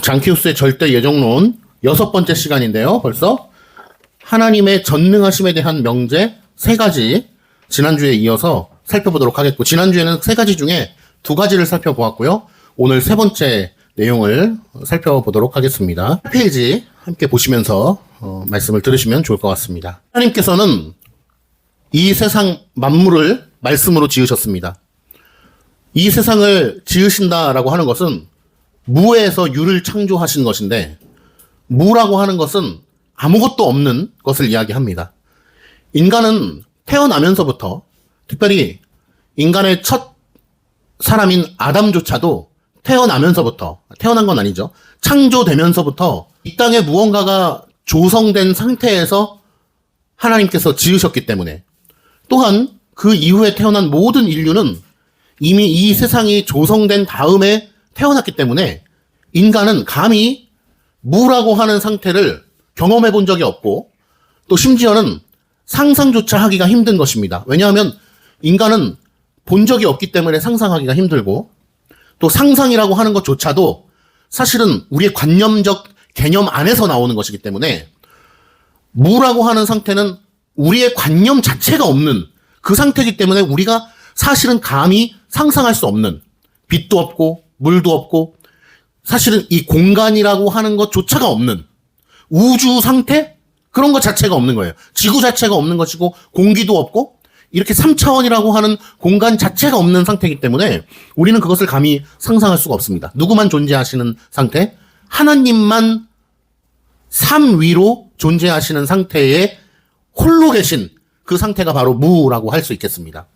장키우스의 절대 예정론 6번째 시간인데요. 벌써 하나님의 전능하심에 대한 명제 3가지 지난주에 이어서 살펴보도록 하겠고, 지난주에는 3가지 중에 2가지를 살펴보았고요. 오늘 3번째 내용을 살펴보도록 하겠습니다. 페이지 함께 보시면서 말씀을 들으시면 좋을 것 같습니다. 하나님께서는 이 세상 만물을 말씀으로 지으셨습니다. 이 세상을 지으신다라고 하는 것은 무에서 유를 창조하신 것인데, 무라고 하는 것은 아무것도 없는 것을 이야기합니다. 인간은 태어나면서부터, 특별히 인간의 첫 사람인 아담조차도 태어나면서부터, 태어난 건 아니죠, 창조되면서부터 이 땅에 무언가가 조성된 상태에서 하나님께서 지으셨기 때문에, 또한 그 이후에 태어난 모든 인류는 이미 이 세상이 조성된 다음에 태어났기 때문에 인간은 감히 무라고 하는 상태를 경험해 본 적이 없고, 또 심지어는 상상조차 하기가 힘든 것입니다. 왜냐하면 인간은 본 적이 없기 때문에 상상하기가 힘들고, 또 상상이라고 하는 것조차도 사실은 우리의 관념적 개념 안에서 나오는 것이기 때문에, 무라고 하는 상태는 우리의 관념 자체가 없는 그 상태이기 때문에 우리가 사실은 감히 상상할 수 없는, 빛도 없고 물도 없고 사실은 이 공간이라고 하는 것조차가 없는 우주 상태? 그런 것 자체가 없는 거예요. 지구 자체가 없는 것이고 공기도 없고 이렇게 3차원이라고 하는 공간 자체가 없는 상태이기 때문에 우리는 그것을 감히 상상할 수가 없습니다. 누구만 존재하시는 상태? 하나님만 삶 위로 존재하시는 상태에 홀로 계신 그 상태가 바로 무라고 할 수 있겠습니다.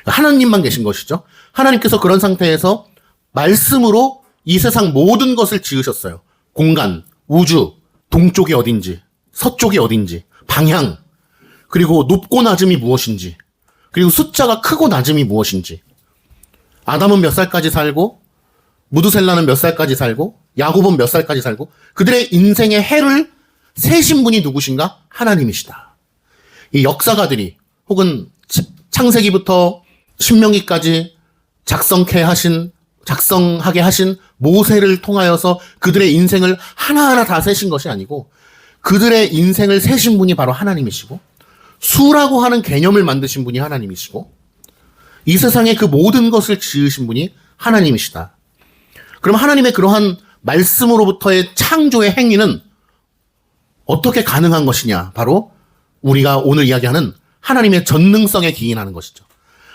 하나님만 계신 것이죠. 하나님께서 그런 상태에서 말씀으로 이 세상 모든 것을 지으셨어요. 공간, 우주, 동쪽이 어딘지, 서쪽이 어딘지, 방향, 그리고 높고 낮음이 무엇인지, 그리고 숫자가 크고 낮음이 무엇인지, 아담은 몇 살까지 살고, 무두셀라는 몇 살까지 살고, 야곱은 몇 살까지 살고, 그들의 인생의 해를 세신 분이 누구신가? 하나님이시다. 이 역사가들이 혹은 창세기부터 신명기까지 작성하게 하신 모세를 통하여서 그들의 인생을 하나하나 다 세신 것이 아니고, 그들의 인생을 세신 분이 바로 하나님이시고, 수라고 하는 개념을 만드신 분이 하나님이시고, 이 세상의 그 모든 것을 지으신 분이 하나님이시다. 그럼 하나님의 그러한 말씀으로부터의 창조의 행위는 어떻게 가능한 것이냐? 바로 우리가 오늘 이야기하는 하나님의 전능성에 기인하는 것이죠.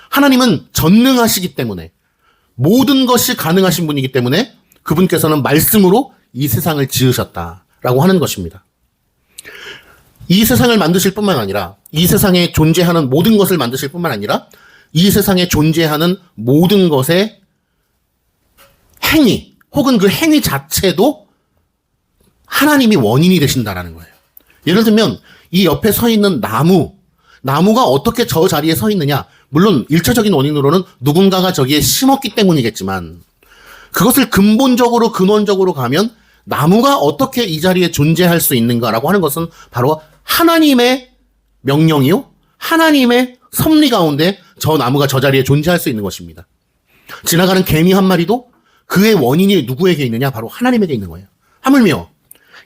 하나님은 전능하시기 때문에, 모든 것이 가능하신 분이기 때문에 그분께서는 말씀으로 이 세상을 지으셨다라고 하는 것입니다. 이 세상을 만드실 뿐만 아니라, 이 세상에 존재하는 모든 것을 만드실 뿐만 아니라, 이 세상에 존재하는 모든 것의 행위 혹은 그 행위 자체도 하나님이 원인이 되신다라는 거예요. 예를 들면 이 옆에 서 있는 나무가 어떻게 저 자리에 서 있느냐, 물론 일차적인 원인으로는 누군가가 저기에 심었기 때문이겠지만, 그것을 근본적으로 근원적으로 가면 나무가 어떻게 이 자리에 존재할 수 있는가라고 하는 것은 바로 하나님의 명령이요, 하나님의 섭리 가운데 저 나무가 저 자리에 존재할 수 있는 것입니다. 지나가는 개미 한 마리도 그의 원인이 누구에게 있느냐? 바로 하나님에게 있는 거예요. 하물며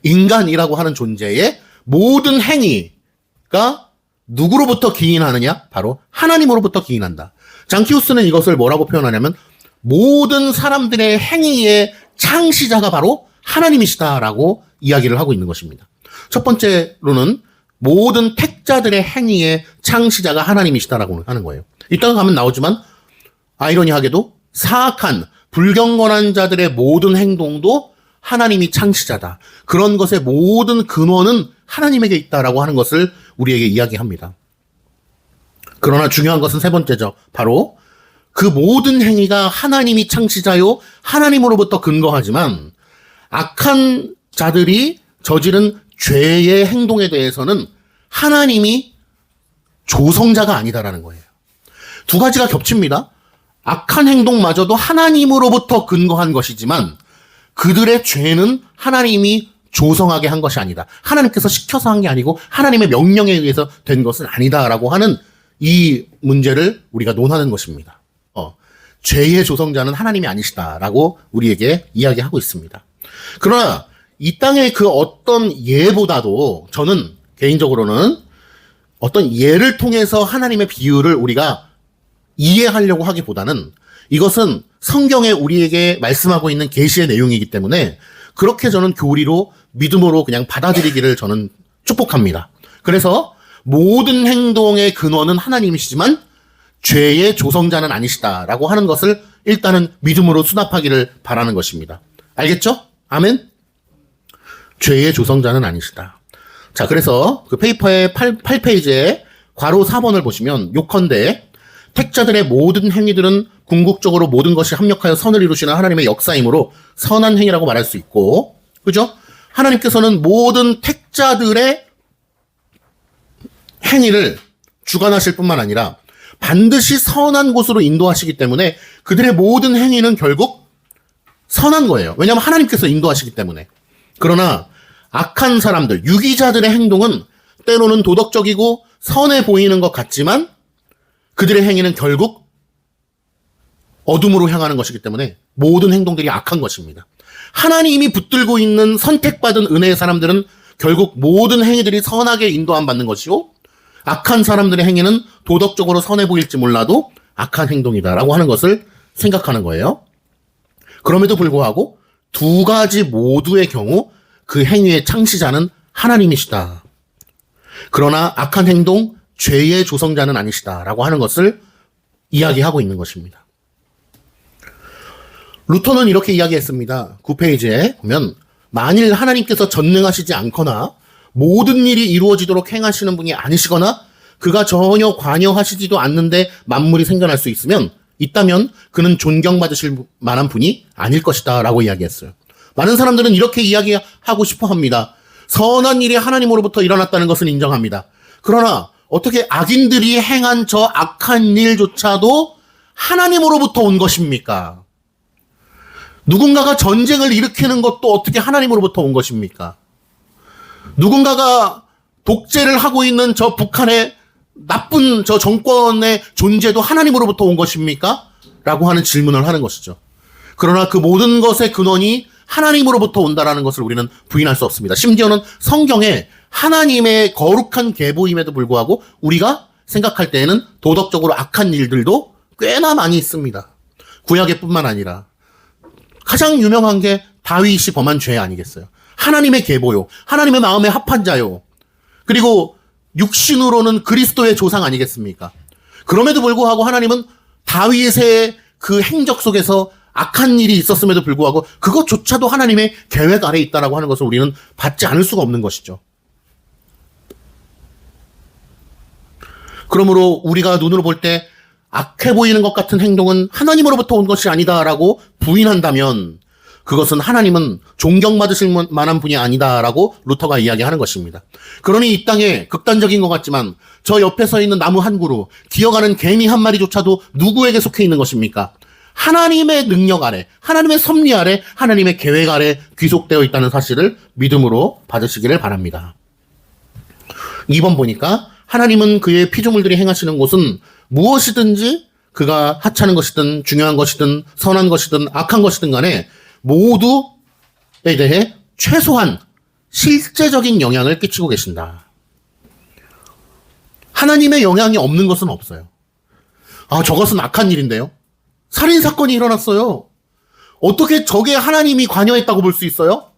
인간이라고 하는 존재의 모든 행위가 누구로부터 기인하느냐? 바로 하나님으로부터 기인한다. 장키우스는 이것을 뭐라고 표현하냐면, 모든 사람들의 행위의 창시자가 바로 하나님이시다라고 이야기를 하고 있는 것입니다. 첫 번째로는 모든 택자들의 행위의 창시자가 하나님이시다라고 하는 거예요. 이따가 가면 나오지만 아이러니하게도 사악한 불경건한 자들의 모든 행동도 하나님이 창시자다. 그런 것의 모든 근원은 하나님에게 있다라고 하는 것을 우리에게 이야기합니다. 그러나 중요한 것은 3번째죠. 바로 그 모든 행위가 하나님이 창시자요, 하나님으로부터 근거하지만, 악한 자들이 저지른 죄의 행동에 대해서는 하나님이 조성자가 아니다라는 거예요. 2가지가 겹칩니다. 악한 행동마저도 하나님으로부터 근거한 것이지만, 그들의 죄는 하나님이 조성하게 한 것이 아니다. 하나님께서 시켜서 한 게 아니고 하나님의 명령에 의해서 된 것은 아니다라고 하는 이 문제를 우리가 논하는 것입니다. 죄의 조성자는 하나님이 아니시다라고 우리에게 이야기하고 있습니다. 그러나 이 땅의 그 어떤 예보다도 저는 개인적으로는 어떤 예를 통해서 하나님의 비유를 우리가 이해하려고 하기보다는 이것은 성경에 우리에게 말씀하고 있는 계시의 내용이기 때문에 그렇게 저는 교리로 믿음으로 그냥 받아들이기를 저는 축복합니다. 그래서 모든 행동의 근원은 하나님이시지만 죄의 조성자는 아니시다라고 하는 것을 일단은 믿음으로 수납하기를 바라는 것입니다. 알겠죠? 아멘? 죄의 조성자는 아니시다. 자, 그래서 그 페이퍼의 8페이지에 괄호 4번을 보시면 요컨대 택자들의 모든 행위들은 궁극적으로 모든 것이 합력하여 선을 이루시는 하나님의 역사이므로 선한 행위라고 말할 수 있고, 그죠? 하나님께서는 모든 택자들의 행위를 주관하실 뿐만 아니라 반드시 선한 곳으로 인도하시기 때문에 그들의 모든 행위는 결국 선한 거예요. 왜냐하면 하나님께서 인도하시기 때문에. 그러나 악한 사람들, 유기자들의 행동은 때로는 도덕적이고 선해 보이는 것 같지만 그들의 행위는 결국 어둠으로 향하는 것이기 때문에 모든 행동들이 악한 것입니다. 하나님이 붙들고 있는 선택받은 은혜의 사람들은 결국 모든 행위들이 선하게 인도함 받는 것이고 악한 사람들의 행위는 도덕적으로 선해 보일지 몰라도 악한 행동이다라고 하는 것을 생각하는 거예요. 그럼에도 불구하고 두 가지 모두의 경우 그 행위의 창시자는 하나님이시다. 그러나 악한 행동, 죄의 조성자는 아니시다라고 하는 것을 이야기하고 있는 것입니다. 루터는 이렇게 이야기했습니다. 9페이지에 보면 만일 하나님께서 전능하시지 않거나 모든 일이 이루어지도록 행하시는 분이 아니시거나 그가 전혀 관여하시지도 않는데 만물이 생겨날 수 있다면 그는 존경받으실 만한 분이 아닐 것이다 라고 이야기했어요. 많은 사람들은 이렇게 이야기하고 싶어 합니다. 선한 일이 하나님으로부터 일어났다는 것은 인정합니다. 그러나 어떻게 악인들이 행한 저 악한 일조차도 하나님으로부터 온 것입니까? 누군가가 전쟁을 일으키는 것도 어떻게 하나님으로부터 온 것입니까? 누군가가 독재를 하고 있는 저 북한의 나쁜 저 정권의 존재도 하나님으로부터 온 것입니까? 라고 하는 질문을 하는 것이죠. 그러나 그 모든 것의 근원이 하나님으로부터 온다라는 것을 우리는 부인할 수 없습니다. 심지어는 성경에 하나님의 거룩한 계보임에도 불구하고 우리가 생각할 때에는 도덕적으로 악한 일들도 꽤나 많이 있습니다. 구약의 뿐만 아니라 가장 유명한 게 다윗이 범한 죄 아니겠어요? 하나님의 계보요. 하나님의 마음에 합한 자요. 그리고 육신으로는 그리스도의 조상 아니겠습니까? 그럼에도 불구하고 하나님은 다윗의 그 행적 속에서 악한 일이 있었음에도 불구하고 그것조차도 하나님의 계획 아래 있다라고 하는 것을 우리는 받지 않을 수가 없는 것이죠. 그러므로 우리가 눈으로 볼 때 악해 보이는 것 같은 행동은 하나님으로부터 온 것이 아니다라고 부인한다면 그것은 하나님은 존경받으실 만한 분이 아니다라고 루터가 이야기하는 것입니다. 그러니 이 땅에 극단적인 것 같지만 저 옆에 서 있는 나무 한 그루, 기어가는 개미 한 마리조차도 누구에게 속해 있는 것입니까? 하나님의 능력 아래, 하나님의 섭리 아래, 하나님의 계획 아래 귀속되어 있다는 사실을 믿음으로 받으시기를 바랍니다. 2번 보니까 하나님은 그의 피조물들이 행하시는 곳은 무엇이든지 그가 하찮은 것이든 중요한 것이든 선한 것이든 악한 것이든 간에 모두에 대해 최소한 실제적인 영향을 끼치고 계신다. 하나님의 영향이 없는 것은 없어요. 아, 저것은 악한 일인데요. 살인사건이 일어났어요. 어떻게 저게 하나님이 관여했다고 볼 수 있어요?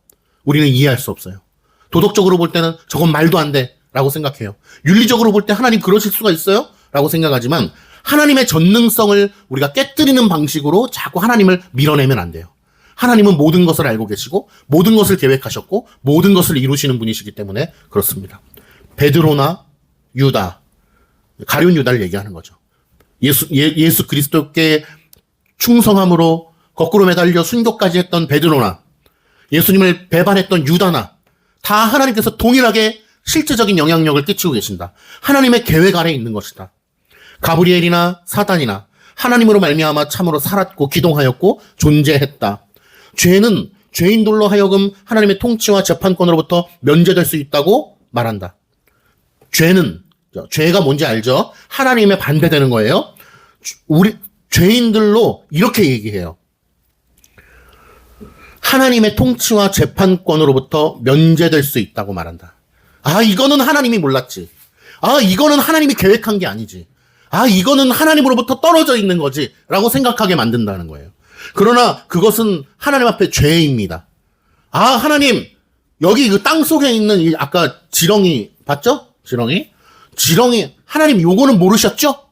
우리는 이해할 수 없어요. 도덕적으로 볼 때는 저건 말도 안 돼 라고 생각해요. 윤리적으로 볼 때 하나님 그러실 수가 있어요? 라고 생각하지만 하나님의 전능성을 우리가 깨뜨리는 방식으로 자꾸 하나님을 밀어내면 안 돼요. 하나님은 모든 것을 알고 계시고 모든 것을 계획하셨고 모든 것을 이루시는 분이시기 때문에 그렇습니다. 베드로나 유다, 가룟 유다를 얘기하는 거죠. 예수 그리스도께 충성함으로 거꾸로 매달려 순교까지 했던 베드로나 예수님을 배반했던 유다나 다 하나님께서 동일하게 실제적인 영향력을 끼치고 계신다. 하나님의 계획 아래 있는 것이다. 가브리엘이나 사단이나 하나님으로 말미암아 참으로 살았고 기동하였고 존재했다. 죄는 죄인들로 하여금 하나님의 통치와 재판권으로부터 면제될 수 있다고 말한다. 죄가 뭔지 알죠? 하나님의 반대되는 거예요. 우리 죄인들로 이렇게 얘기해요. 하나님의 통치와 재판권으로부터 면제될 수 있다고 말한다. 아, 이거는 하나님이 몰랐지. 아, 이거는 하나님이 계획한 게 아니지. 아, 이거는 하나님으로부터 떨어져 있는 거지. 라고 생각하게 만든다는 거예요. 그러나 그것은 하나님 앞에 죄입니다. 아, 하나님, 여기 그 땅 속에 있는 이 아까 지렁이, 봤죠? 지렁이, 하나님 요거는 모르셨죠?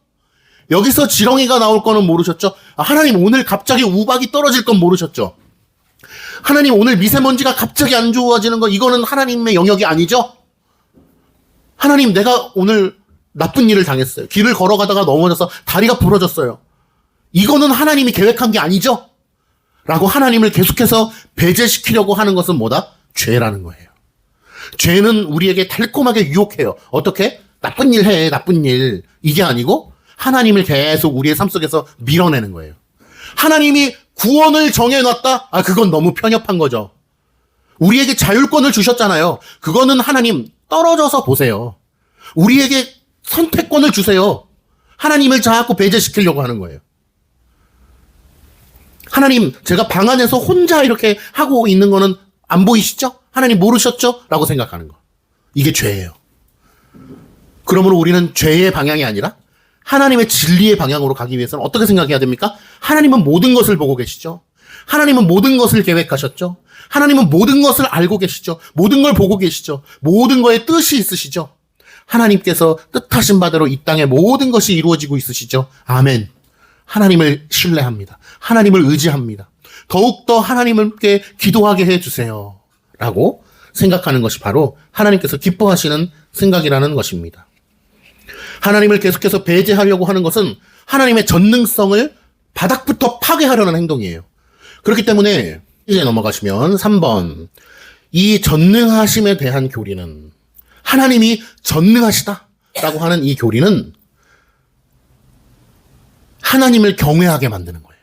여기서 지렁이가 나올 거는 모르셨죠? 아, 하나님 오늘 갑자기 우박이 떨어질 건 모르셨죠? 하나님 오늘 미세먼지가 갑자기 안 좋아지는 거 이거는 하나님의 영역이 아니죠? 하나님 내가 오늘 나쁜 일을 당했어요. 길을 걸어가다가 넘어져서 다리가 부러졌어요. 이거는 하나님이 계획한 게 아니죠? 라고 하나님을 계속해서 배제시키려고 하는 것은 뭐다? 죄라는 거예요. 죄는 우리에게 달콤하게 유혹해요. 어떻게? 나쁜 일 해, 나쁜 일. 이게 아니고 하나님을 계속 우리의 삶 속에서 밀어내는 거예요. 하나님이 구원을 정해놨다? 아, 그건 너무 편협한 거죠. 우리에게 자율권을 주셨잖아요. 그거는 하나님 떨어져서 보세요. 우리에게 선택권을 주세요. 하나님을 자꾸 배제시키려고 하는 거예요. 하나님, 제가 방 안에서 혼자 이렇게 하고 있는 거는 안 보이시죠? 하나님 모르셨죠? 라고 생각하는 거. 이게 죄예요. 그러므로 우리는 죄의 방향이 아니라 하나님의 진리의 방향으로 가기 위해서는 어떻게 생각해야 됩니까? 하나님은 모든 것을 보고 계시죠. 하나님은 모든 것을 계획하셨죠. 하나님은 모든 것을 알고 계시죠. 모든 걸 보고 계시죠. 모든 거에 뜻이 있으시죠. 하나님께서 뜻하신 바대로 이 땅에 모든 것이 이루어지고 있으시죠. 아멘. 하나님을 신뢰합니다. 하나님을 의지합니다. 더욱더 하나님께 기도하게 해주세요. 라고 생각하는 것이 바로 하나님께서 기뻐하시는 생각이라는 것입니다. 하나님을 계속해서 배제하려고 하는 것은 하나님의 전능성을 바닥부터 파괴하려는 행동이에요. 그렇기 때문에 이제 넘어가시면 3번. 이 전능하심에 대한 교리는 하나님이 전능하시다라고 하는 이 교리는 하나님을 경외하게 만드는 거예요.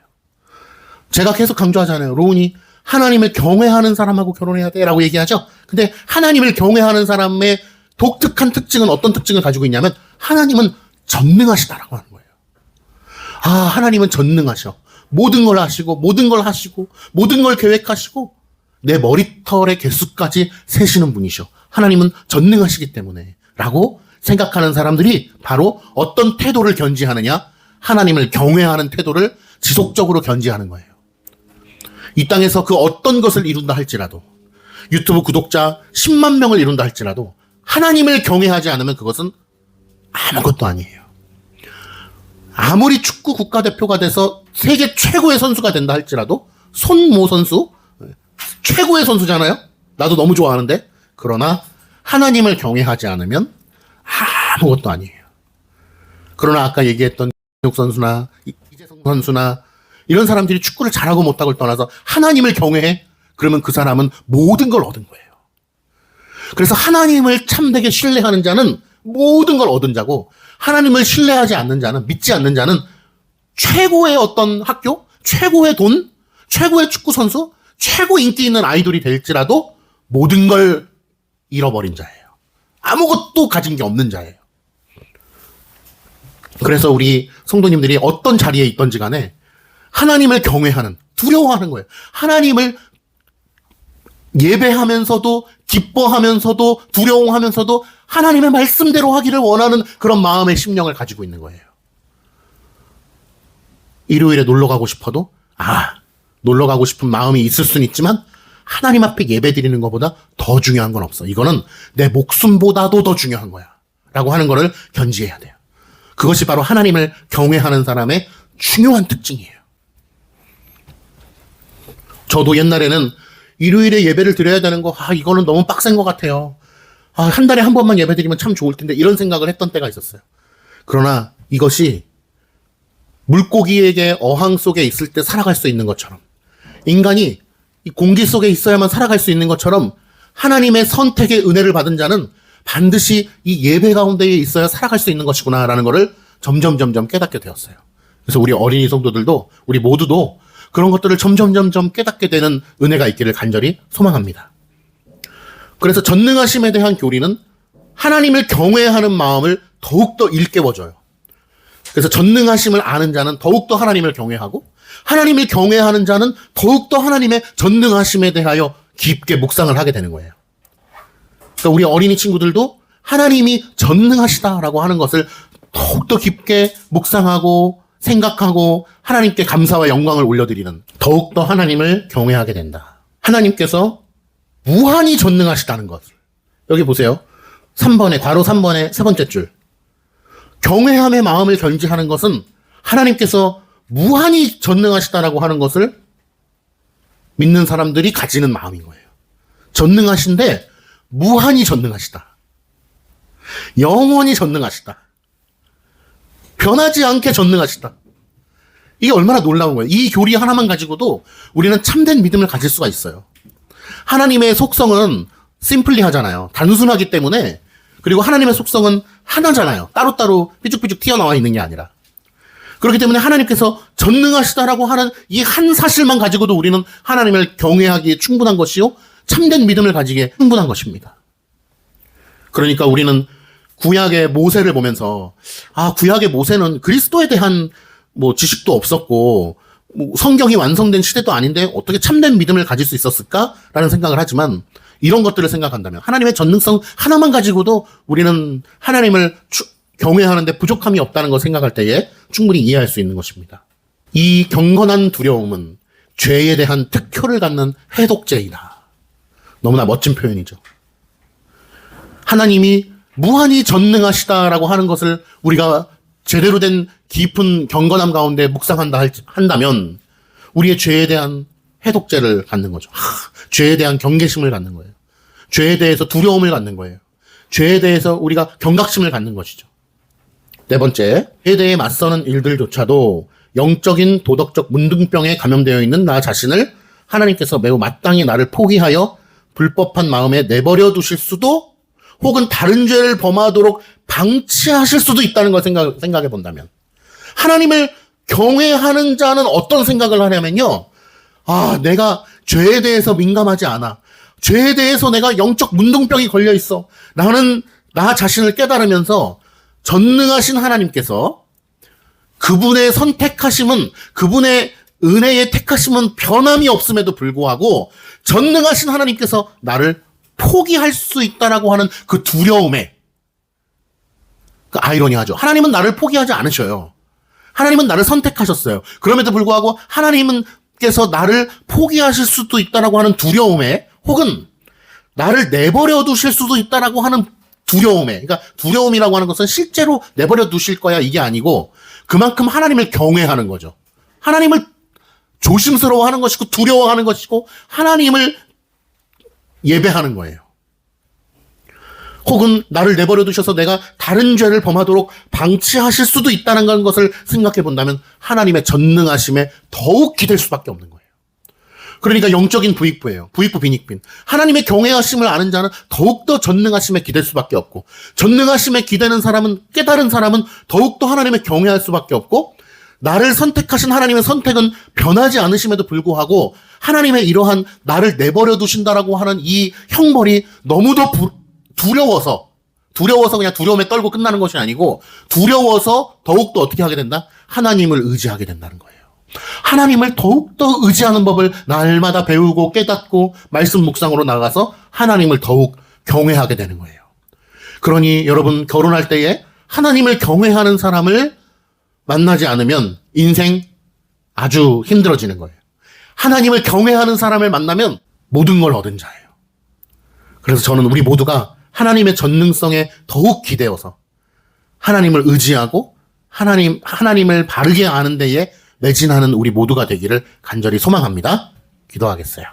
제가 계속 강조하잖아요. 로운이 하나님을 경외하는 사람하고 결혼해야 돼 라고 얘기하죠. 근데 하나님을 경외하는 사람의 독특한 특징은 어떤 특징을 가지고 있냐면 하나님은 전능하시다라고 하는 거예요. 아, 하나님은 전능하셔. 모든 걸 아시고 모든 걸 하시고 모든 걸 계획하시고 내 머리털의 개수까지 세시는 분이셔. 하나님은 전능하시기 때문에 라고 생각하는 사람들이 바로 어떤 태도를 견지하느냐? 하나님을 경외하는 태도를 지속적으로 견지하는 거예요. 이 땅에서 그 어떤 것을 이룬다 할지라도 유튜브 구독자 10만 명을 이룬다 할지라도 하나님을 경외하지 않으면 그것은 아무것도 아니에요. 아무리 축구 국가대표가 돼서 세계 최고의 선수가 된다 할지라도 손모 선수 최고의 선수잖아요. 나도 너무 좋아하는데 그러나 하나님을 경외하지 않으면 아무것도 아니에요. 그러나 아까 얘기했던 육 선수나 이재성 선수나 이런 사람들이 축구를 잘하고 못하고를 떠나서 하나님을 경외해? 그러면 그 사람은 모든 걸 얻은 거예요. 그래서 하나님을 참되게 신뢰하는 자는 모든 걸 얻은 자고 하나님을 신뢰하지 않는 자는 믿지 않는 자는 최고의 어떤 학교, 최고의 돈, 최고의 축구 선수, 최고 인기 있는 아이돌이 될지라도 모든 걸 잃어버린 자예요. 아무것도 가진 게 없는 자예요. 그래서 우리 성도님들이 어떤 자리에 있던지 간에 하나님을 경외하는, 두려워하는 거예요. 하나님을 예배하면서도 기뻐하면서도 두려워하면서도 하나님의 말씀대로 하기를 원하는 그런 마음의 심령을 가지고 있는 거예요. 일요일에 놀러 가고 싶어도 놀러 가고 싶은 마음이 있을 수는 있지만 하나님 앞에 예배 드리는 것보다 더 중요한 건 없어. 이거는 내 목숨보다도 더 중요한 거야. 라고 하는 거를 견지해야 돼요. 그것이 바로 하나님을 경외하는 사람의 중요한 특징이에요. 저도 옛날에는 일요일에 예배를 드려야 되는 거, 이거는 너무 빡센 것 같아요. 한 달에 한 번만 예배 드리면 참 좋을 텐데, 이런 생각을 했던 때가 있었어요. 그러나 이것이 물고기에게 어항 속에 있을 때 살아갈 수 있는 것처럼, 인간이 이 공기 속에 있어야만 살아갈 수 있는 것처럼, 하나님의 선택의 은혜를 받은 자는 반드시 이 예배 가운데에 있어야 살아갈 수 있는 것이구나라는 것을 점점 깨닫게 되었어요. 그래서 우리 어린이 성도들도, 우리 모두도 그런 것들을 점점 깨닫게 되는 은혜가 있기를 간절히 소망합니다. 그래서 전능하심에 대한 교리는 하나님을 경외하는 마음을 더욱더 일깨워줘요. 그래서 전능하심을 아는 자는 더욱더 하나님을 경외하고 하나님을 경외하는 자는 더욱더 하나님의 전능하심에 대하여 깊게 묵상을 하게 되는 거예요. 그러니까 우리 어린이 친구들도 하나님이 전능하시다라고 하는 것을 더욱더 깊게 묵상하고 생각하고 하나님께 감사와 영광을 올려드리는, 더욱더 하나님을 경외하게 된다. 하나님께서 무한히 전능하시다는 것을, 여기 보세요. 3번에, 괄호 3번의 세 번째 줄. 경외함의 마음을 견지하는 것은 하나님께서 무한히 전능하시다라고 하는 것을 믿는 사람들이 가지는 마음인 거예요. 전능하신데 무한히 전능하시다. 영원히 전능하시다. 변하지 않게 전능하시다. 이게 얼마나 놀라운 거예요. 이 교리 하나만 가지고도 우리는 참된 믿음을 가질 수가 있어요. 하나님의 속성은 심플리하잖아요. 단순하기 때문에. 그리고 하나님의 속성은 하나잖아요. 따로따로 삐죽삐죽 튀어나와 있는 게 아니라. 그렇기 때문에 하나님께서 전능하시다라고 하는 이 한 사실만 가지고도 우리는 하나님을 경외하기에 충분한 것이요, 참된 믿음을 가지기에 충분한 것입니다. 그러니까 우리는 구약의 모세를 보면서, 구약의 모세는 그리스도에 대한 지식도 없었고 성경이 완성된 시대도 아닌데 어떻게 참된 믿음을 가질 수 있었을까라는 생각을 하지만, 이런 것들을 생각한다면 하나님의 전능성 하나만 가지고도 우리는 하나님을 경외하는데 부족함이 없다는 걸 생각할 때에 충분히 이해할 수 있는 것입니다. 이 경건한 두려움은 죄에 대한 특효를 갖는 해독제이다. 너무나 멋진 표현이죠. 하나님이 무한히 전능하시다라고 하는 것을 우리가 제대로 된 깊은 경건함 가운데 한다면 우리의 죄에 대한 해독제를 갖는 거죠. 죄에 대한 경계심을 갖는 거예요. 죄에 대해서 두려움을 갖는 거예요. 죄에 대해서 우리가 경각심을 갖는 것이죠. 네 번째, 죄에 대해 맞서는 일들조차도 영적인 도덕적 문둥병에 감염되어 있는 나 자신을 하나님께서 매우 마땅히 나를 포기하여 불법한 마음에 내버려 두실 수도, 혹은 다른 죄를 범하도록 방치하실 수도 있다는 걸 생각해 본다면, 하나님을 경외하는 자는 어떤 생각을 하냐면요, 내가 죄에 대해서 민감하지 않아. 죄에 대해서 내가 영적 문둥병이 걸려 있어. 나는 나 자신을 깨달으면서 전능하신 하나님께서 그분의 선택하심은, 그분의 은혜의 택하심은 변함이 없음에도 불구하고 전능하신 하나님께서 나를 포기할 수 있다라고 하는 그 두려움에, 그 아이러니하죠. 하나님은 나를 포기하지 않으셔요. 하나님은 나를 선택하셨어요. 그럼에도 불구하고 하나님께서 나를 포기하실 수도 있다라고 하는 두려움에, 혹은 나를 내버려 두실 수도 있다라고 하는 두려움에, 그러니까 두려움이라고 하는 것은 실제로 내버려 두실 거야 이게 아니고 그만큼 하나님을 경외하는 거죠. 하나님을 조심스러워하는 것이고 두려워하는 것이고 하나님을 예배하는 거예요. 혹은 나를 내버려 두셔서 내가 다른 죄를 범하도록 방치하실 수도 있다는 것을 생각해 본다면 하나님의 전능하심에 더욱 기댈 수밖에 없는 거예요. 그러니까 영적인 부익부예요. 부익부 빈익빈. 하나님의 경외하심을 아는 자는 더욱더 전능하심에 기댈 수밖에 없고, 전능하심에 기대는 사람은, 깨달은 사람은 더욱더 하나님을 경외할 수밖에 없고, 나를 선택하신 하나님의 선택은 변하지 않으심에도 불구하고 하나님의 이러한 나를 내버려 두신다라고 하는 이 형벌이 너무도 두려워서 그냥 두려움에 떨고 끝나는 것이 아니고, 두려워서 더욱더 어떻게 하게 된다? 하나님을 의지하게 된다는 거예요. 하나님을 더욱더 의지하는 법을 날마다 배우고 깨닫고 말씀 묵상으로 나가서 하나님을 더욱 경외하게 되는 거예요. 그러니 여러분, 결혼할 때에 하나님을 경외하는 사람을 만나지 않으면 인생 아주 힘들어지는 거예요. 하나님을 경외하는 사람을 만나면 모든 걸 얻은 자예요. 그래서 저는 우리 모두가 하나님의 전능성에 더욱 기대어서 하나님을 의지하고 하나님을 바르게 아는 데에 매진하는 우리 모두가 되기를 간절히 소망합니다. 기도하겠어요.